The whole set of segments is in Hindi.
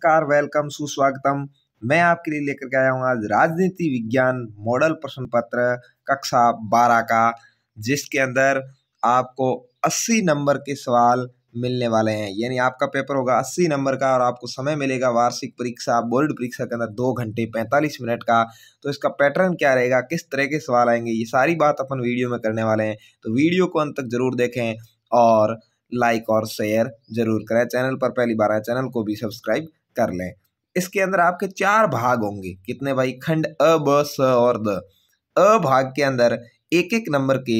नमस्कार, वेलकम, सुस्वागतम। मैं आपके लिए लेकर के आया हूँ आज राजनीति विज्ञान मॉडल प्रश्न पत्र कक्षा 12 का, जिसके अंदर आपको 80 नंबर के सवाल मिलने वाले हैं। यानी आपका पेपर होगा 80 नंबर का और आपको समय मिलेगा वार्षिक परीक्षा बोर्ड परीक्षा के अंदर 2 घंटे 45 मिनट का। तो इसका पैटर्न क्या रहेगा, किस तरह के सवाल आएंगे, ये सारी बात अपन वीडियो में करने वाले हैं। तो वीडियो को अंत तक जरूर देखें और लाइक और शेयर जरूर करें। चैनल पर पहली बार आए, चैनल को भी सब्सक्राइब कर लें। इसके अंदर आपके 4 भाग होंगे। कितने भाई? खंड अ, ब, स और द। अ भाग के अंदर एक एक नंबर के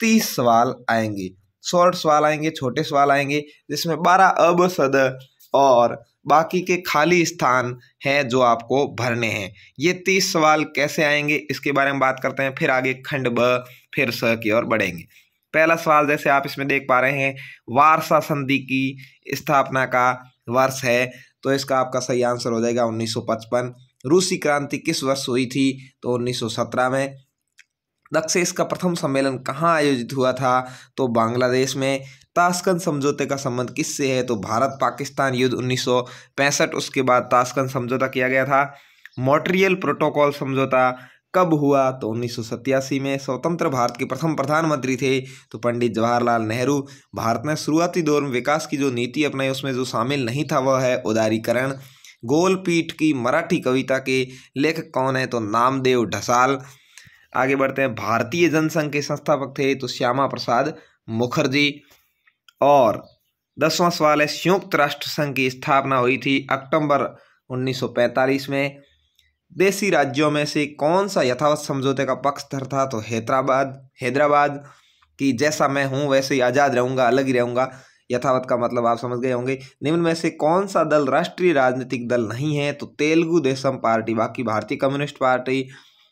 30 सवाल आएंगे। शॉर्ट सवाल आएंगे, छोटे सवाल आएंगे, जिसमें 12 अ, ब, स, द और बाकी के खाली स्थान हैं जो आपको भरने हैं। ये 30 सवाल कैसे आएंगे इसके बारे में बात करते हैं, फिर आगे खंड ब फिर स की ओर बढ़ेंगे। पहला सवाल जैसे आप इसमें देख पा रहे हैं, वारसा संधि की स्थापना का वर्ष है, तो इसका आपका सही आंसर हो जाएगा 1955। रूसी क्रांति किस वर्ष हुई थी? तो 1917 में। दक्षेस का प्रथम सम्मेलन कहाँ आयोजित हुआ था? तो बांग्लादेश में। ताशकंद समझौते का संबंध किससे है? तो भारत पाकिस्तान युद्ध 1965, उसके बाद ताशकंद समझौता किया गया था। मॉन्ट्रियल प्रोटोकॉल समझौता कब हुआ? तो 1987 में। स्वतंत्र भारत के प्रथम प्रधानमंत्री थे तो पंडित जवाहरलाल नेहरू। भारत ने शुरुआती दौर में विकास की जो नीति अपनाई उसमें जो शामिल नहीं था वह है उदारीकरण। गोलपीठ की मराठी कविता के लेखक कौन है? तो नामदेव ढसाल। आगे बढ़ते हैं, भारतीय जनसंघ के संस्थापक थे तो श्यामा प्रसाद मुखर्जी। और 10वां सवाल है, संयुक्त राष्ट्र संघ की स्थापना हुई थी अक्टूबर 1945 में। देशी राज्यों में से कौन सा यथावत समझौते का पक्षधर था? तो हैदराबाद की जैसा मैं हूं वैसे ही आज़ाद रहूंगा, अलग ही रहूंगा। यथावत का मतलब आप समझ गए होंगे। निम्न में से कौन सा दल राष्ट्रीय राजनीतिक दल नहीं है? तो तेलुगु देशम पार्टी। बाकी भारतीय communist party,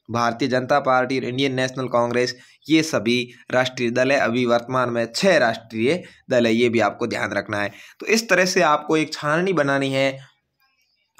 Bharatiya Janata party और इंडियन नेशनल कांग्रेस ये सभी राष्ट्रीय दल है। अभी वर्तमान में 6 राष्ट्रीय दल है, ये भी आपको ध्यान रखना है। तो इस तरह से आपको एक छाननी बनानी है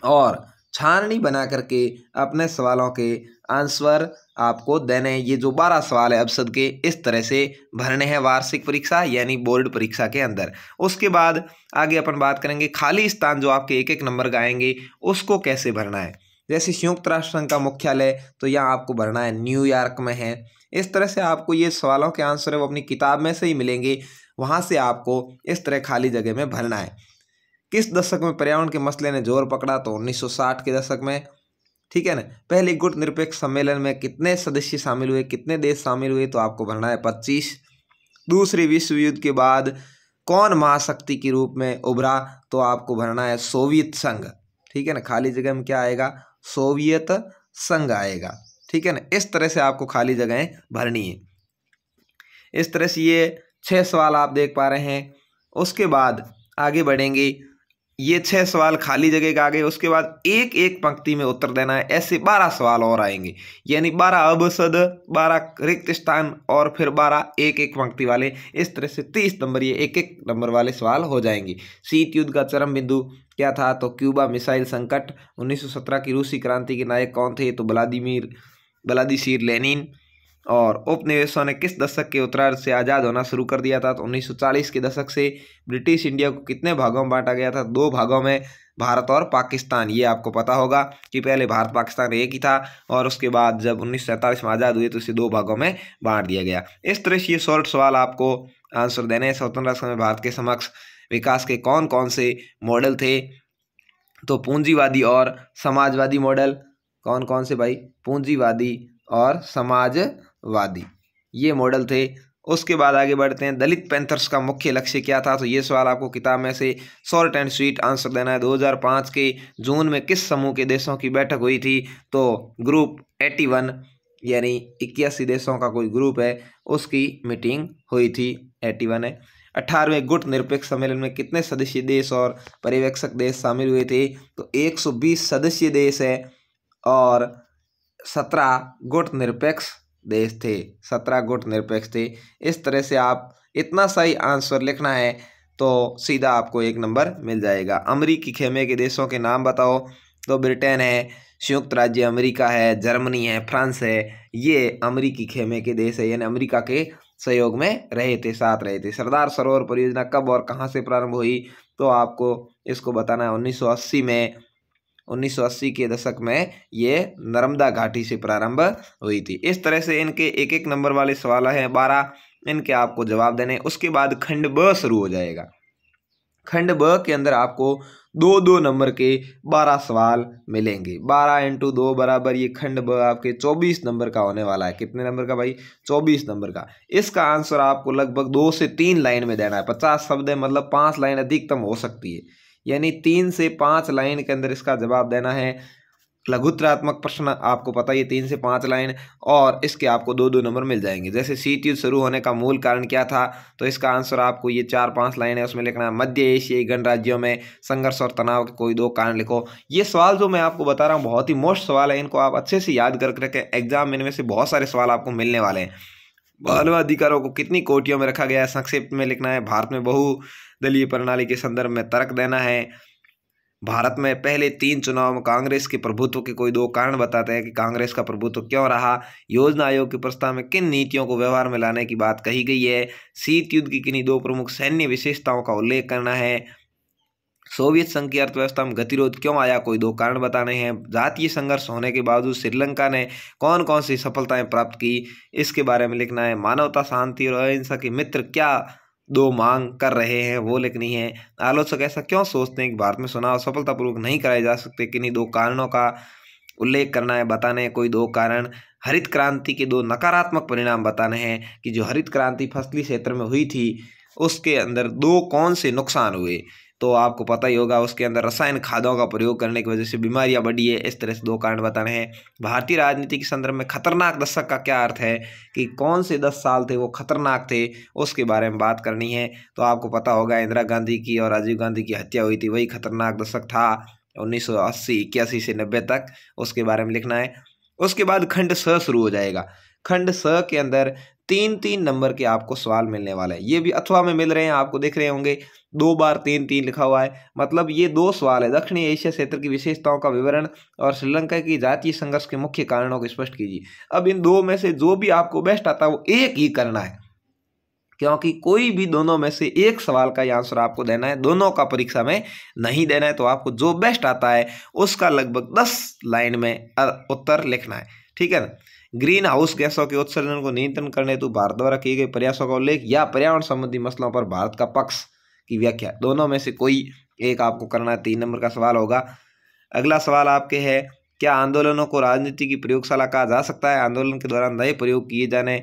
और छाननी बना करके अपने सवालों के आंसर आपको देने हैं। ये जो 12 सवाल है अबसद के, इस तरह से भरने हैं वार्षिक परीक्षा यानी बोर्ड परीक्षा के अंदर। उसके बाद आगे अपन बात करेंगे खाली स्थान जो आपके एक एक नंबर का आएंगे उसको कैसे भरना है। जैसे संयुक्त राष्ट्र संघ का मुख्यालय तो यहाँ आपको भरना है न्यूयॉर्क में है। इस तरह से आपको ये सवालों के आंसर है वो अपनी किताब में से ही मिलेंगे, वहाँ से आपको इस तरह खाली जगह में भरना है। किस दशक में पर्यावरण के मसले ने जोर पकड़ा? तो 1960 के दशक में। ठीक है ना। पहले गुट निरपेक्ष सम्मेलन में कितने सदस्य शामिल हुए, कितने देश शामिल हुए? तो आपको भरना है 25। दूसरे विश्व युद्ध के बाद कौन महाशक्ति के रूप में उभरा? तो आपको भरना है सोवियत संघ। ठीक है ना। खाली जगह में क्या आएगा? सोवियत संघ आएगा। ठीक है ना। इस तरह से आपको खाली जगहें भरनी है। इस तरह से ये 6 सवाल आप देख पा रहे हैं। उसके बाद आगे बढ़ेंगे, ये 6 सवाल खाली जगह का आ गए। उसके बाद एक एक पंक्ति में उत्तर देना है। ऐसे 12 सवाल और आएंगे, यानी 12 अबसद, 12 रिक्त स्थान और फिर 12 एक एक पंक्ति वाले। इस तरह से 30 नंबर ये एक एक नंबर वाले सवाल हो जाएंगे। शीत युद्ध का चरम बिंदु क्या था? तो क्यूबा मिसाइल संकट। 1917 की रूसी क्रांति के नायक कौन थे? तो व्लादिमीर लेनिन। और उपनिवेशों ने किस दशक के उत्तरार्ध से आज़ाद होना शुरू कर दिया था? तो 1940 के दशक से। ब्रिटिश इंडिया को कितने भागों में बांटा गया था? 2 भागों में, भारत और पाकिस्तान। ये आपको पता होगा कि पहले भारत पाकिस्तान एक ही था और उसके बाद जब 1947 में आज़ाद हुए तो इसे 2 भागों में बांट दिया गया। इस तरह से ये शॉर्ट सवाल आपको आंसर देने हैं। स्वतंत्रता समय भारत के समक्ष विकास के कौन कौन से मॉडल थे? तो पूंजीवादी और समाजवादी मॉडल। कौन कौन से भाई? पूंजीवादी और समाजवादी ये मॉडल थे। उसके बाद आगे बढ़ते हैं, दलित पैंथर्स का मुख्य लक्ष्य क्या था? तो ये सवाल आपको किताब में से शॉर्ट एंड स्वीट आंसर देना है। 2005 के जून में किस समूह के देशों की बैठक हुई थी? तो ग्रुप 81 यानी 81 देशों का कोई ग्रुप है उसकी मीटिंग हुई थी। 81 है। 18वें गुट निरपेक्ष सम्मेलन में कितने सदस्य देश और पर्यवेक्षक देश शामिल हुए थे? तो 120 सदस्य देश है और 17 गुट निरपेक्ष देश थे। 17 गुट निरपेक्ष थे। इस तरह से आप इतना सही आंसर लिखना है तो सीधा आपको 1 नंबर मिल जाएगा। अमेरिकी खेमे के देशों के नाम बताओ। तो ब्रिटेन है, संयुक्त राज्य अमेरिका है, जर्मनी है, फ्रांस है। ये अमेरिकी खेमे के देश है, यानी अमेरिका के सहयोग में रहे थे, साथ रहे थे। सरदार सरोवर परियोजना कब और कहाँ से प्रारंभ हुई? तो आपको इसको बताना है 1980 में। 1980 के दशक में ये नर्मदा घाटी से प्रारंभ हुई थी। इस तरह से इनके एक एक नंबर वाले सवाल हैं 12, इनके आपको जवाब देने। उसके बाद खंड ब शुरू हो जाएगा। खंड ब के अंदर आपको 2-2 नंबर के 12 सवाल मिलेंगे। 12 × 2 बराबर ये खंड ब आपके 24 नंबर का होने वाला है। कितने नंबर का भाई? 24 नंबर का। इसका आंसर आपको लगभग 2 से 3 लाइन में देना है। 50 शब्द है, मतलब 5 लाइन अधिकतम हो सकती है, यानी 3 से 5 लाइन के अंदर इसका जवाब देना है। लघुत्तरात्मक प्रश्न आपको पता ही है, 3 से 5 लाइन, और इसके आपको 2-2 नंबर मिल जाएंगे। जैसे सीट युद्ध शुरू होने का मूल कारण क्या था, तो इसका आंसर आपको ये 4-5 लाइन है, उसमें लिखना है मध्य एशियाई गणराज्यों में संघर्ष और तनाव के कोई 2 कारण लिखो। ये सवाल जो मैं आपको बता रहा हूँ बहुत ही मोस्ट सवाल है, इनको आप अच्छे से याद करके रखें। एग्जाम में इनमें से बहुत सारे सवाल आपको मिलने वाले हैं। मानव अधिकारों को कितनी कोटियों में रखा गया है, संक्षिप्त में लिखना है। भारत में बहुदलीय प्रणाली के संदर्भ में तर्क देना है। भारत में पहले 3 चुनाव में कांग्रेस के प्रभुत्व के कोई 2 कारण बताते हैं कि कांग्रेस का प्रभुत्व क्यों रहा। योजना आयोग के प्रस्ताव में किन नीतियों को व्यवहार में लाने की बात कही गई है। शीत युद्ध की किन्हीं 2 प्रमुख सैन्य विशेषताओं का उल्लेख करना है। सोवियत संघ की अर्थव्यवस्था में गतिरोध क्यों आया, कोई 2 कारण बताने हैं। जातीय संघर्ष होने के बावजूद श्रीलंका ने कौन कौन सी सफलताएं प्राप्त की, इसके बारे में लिखना है। मानवता, शांति और अहिंसा के मित्र क्या 2 मांग कर रहे हैं, वो लिखनी है। आलोचक ऐसा क्यों सोचते हैं कि भारत में चुनाव सफलतापूर्वक नहीं कराए जा सकते, किन्हीं 2 कारणों का उल्लेख करना है, बताने हैं कोई 2 कारण। हरित क्रांति के 2 नकारात्मक परिणाम बताने हैं कि जो हरित क्रांति फसली क्षेत्र में हुई थी उसके अंदर 2 कौन से नुकसान हुए, तो आपको पता ही होगा उसके अंदर रसायन खादों का प्रयोग करने की वजह से बीमारियां बढ़ी है। इस तरह से 2 कारण बताने हैं। भारतीय राजनीति के संदर्भ में खतरनाक दशक का क्या अर्थ है, कि कौन से 10 साल थे वो खतरनाक थे, उसके बारे में बात करनी है। तो आपको पता होगा इंदिरा गांधी की और राजीव गांधी की हत्या हुई थी, वही खतरनाक दशक था 1980-81 से 90 तक, उसके बारे में लिखना है। उसके बाद खंड स शुरू हो जाएगा। खंड स के अंदर 3-3 नंबर के आपको सवाल मिलने वाले हैं। ये भी अथवा में मिल रहे हैं, आपको दिख रहे होंगे 2 बार 3-3 लिखा हुआ है, मतलब ये 2 सवाल है। दक्षिणी एशिया क्षेत्र की विशेषताओं का विवरण और श्रीलंका की जातीय संघर्ष के मुख्य कारणों को स्पष्ट कीजिए। अब इन 2 में से जो भी आपको बेस्ट आता है वो एक ही करना है, क्योंकि कोई भी दोनों में से एक सवाल का आंसर आपको देना है, दोनों का परीक्षा में नहीं देना है। तो आपको जो बेस्ट आता है उसका लगभग 10 लाइन में उत्तर लिखना है, ठीक है ना। ग्रीन हाउस गैसों के उत्सर्जन को नियंत्रण करने हेतु भारत द्वारा किए गए प्रयासों का उल्लेख या पर्यावरण संबंधी मसलों पर भारत का पक्ष की व्याख्या, दोनों में से कोई एक आपको करना है। 3 नंबर का सवाल होगा। अगला सवाल आपके है, क्या आंदोलनों को राजनीति की प्रयोगशाला कहा जा सकता है। आंदोलन के दौरान नए प्रयोग किए जाने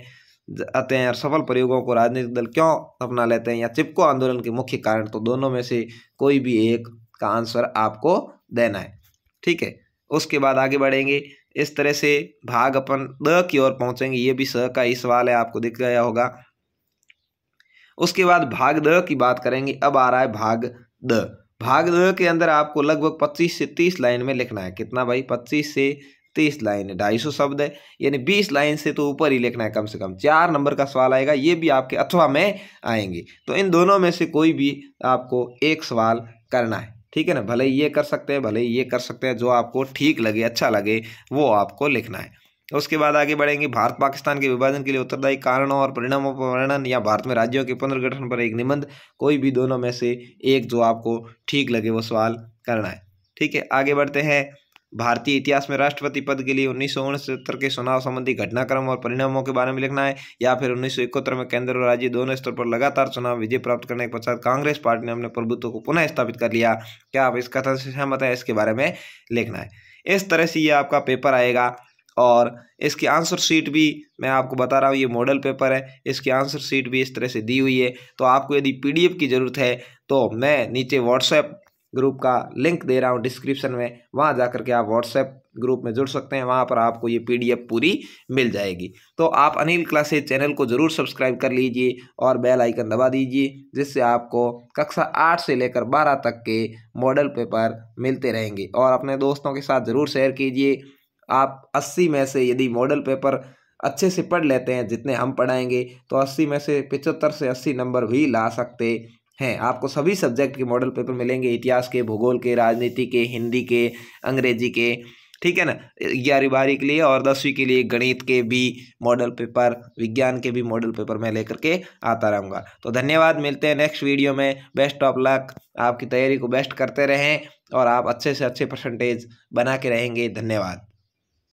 आते हैं और सफल प्रयोगों को राजनीतिक दल क्यों अपना लेते हैं, या चिपको आंदोलन के मुख्य कारण, तो दोनों में से कोई भी एक का आंसर आपको देना है, ठीक है। उसके बाद आगे बढ़ेंगे। इस तरह से भाग अपन द की ओर पहुंचेंगे। ये भी स का ही सवाल है, आपको दिख गया होगा। उसके बाद भाग द की बात करेंगे। अब आ रहा है भाग द। भाग द के अंदर आपको लगभग 25 से 30 लाइन में लिखना है। कितना भाई? 25 से 30 लाइन है, 250 शब्द है, यानी 20 लाइन से तो ऊपर ही लिखना है कम से कम। 4 नंबर का सवाल आएगा, ये भी आपके अथवा में आएंगे। तो इन दोनों में से कोई भी आपको एक सवाल करना है, ठीक है ना। भले ही ये कर सकते हैं, भले ही ये कर सकते हैं, जो आपको ठीक लगे, अच्छा लगे, वो आपको लिखना है। उसके बाद आगे बढ़ेंगे। भारत पाकिस्तान के विभाजन के लिए उत्तरदायी कारणों और परिणामों पर वर्णन, या भारत में राज्यों के पुनर्गठन पर एक निबंध, कोई भी दोनों में से एक जो आपको ठीक लगे वो सवाल करना है, ठीक है। आगे बढ़ते हैं। भारतीय इतिहास में राष्ट्रपति पद के लिए 1969 के चुनाव संबंधी घटनाक्रम और परिणामों के बारे में लिखना है, या फिर 1971 में केंद्र और राज्य दोनों स्तर पर लगातार चुनाव विजय प्राप्त करने के पश्चात कांग्रेस पार्टी ने अपने प्रभुत्व को पुनः स्थापित कर लिया। क्या आप इस कथन से सहमत हैं, इसके बारे में लिखना है। इस तरह से ये आपका पेपर आएगा। और इसकी आंसर शीट भी मैं आपको बता रहा हूँ, ये मॉडल पेपर है, इसकी आंसर शीट भी इस तरह से दी हुई है। तो आपको यदि PDF की ज़रूरत है तो मैं नीचे व्हाट्सएप ग्रुप का लिंक दे रहा हूँ डिस्क्रिप्शन में, वहाँ जा करके आप व्हाट्सएप ग्रुप में जुड़ सकते हैं। वहाँ पर आपको ये PDF पूरी मिल जाएगी। तो आप अनिल क्लासेज चैनल को ज़रूर सब्सक्राइब कर लीजिए और बेल आइकन दबा दीजिए, जिससे आपको कक्षा 8 से लेकर 12 तक के मॉडल पेपर मिलते रहेंगे। और अपने दोस्तों के साथ ज़रूर शेयर कीजिए। आप 80 में से यदि मॉडल पेपर अच्छे से पढ़ लेते हैं, जितने हम पढ़ाएंगे, तो 80 में से 75 से 80 नंबर भी ला सकते हैं। आपको सभी सब्जेक्ट के मॉडल पेपर मिलेंगे, इतिहास के, भूगोल के, राजनीति के, हिंदी के, अंग्रेजी के, ठीक है ना। 11वीं 12वीं के लिए और 10वीं के लिए गणित के भी मॉडल पेपर, विज्ञान के भी मॉडल पेपर मैं लेकर के आता रहूँगा। तो धन्यवाद, मिलते हैं नेक्स्ट वीडियो में। बेस्ट ऑफ लक, आपकी तैयारी को बेस्ट करते रहें और आप अच्छे से अच्छे परसेंटेज बना के रहेंगे। धन्यवाद।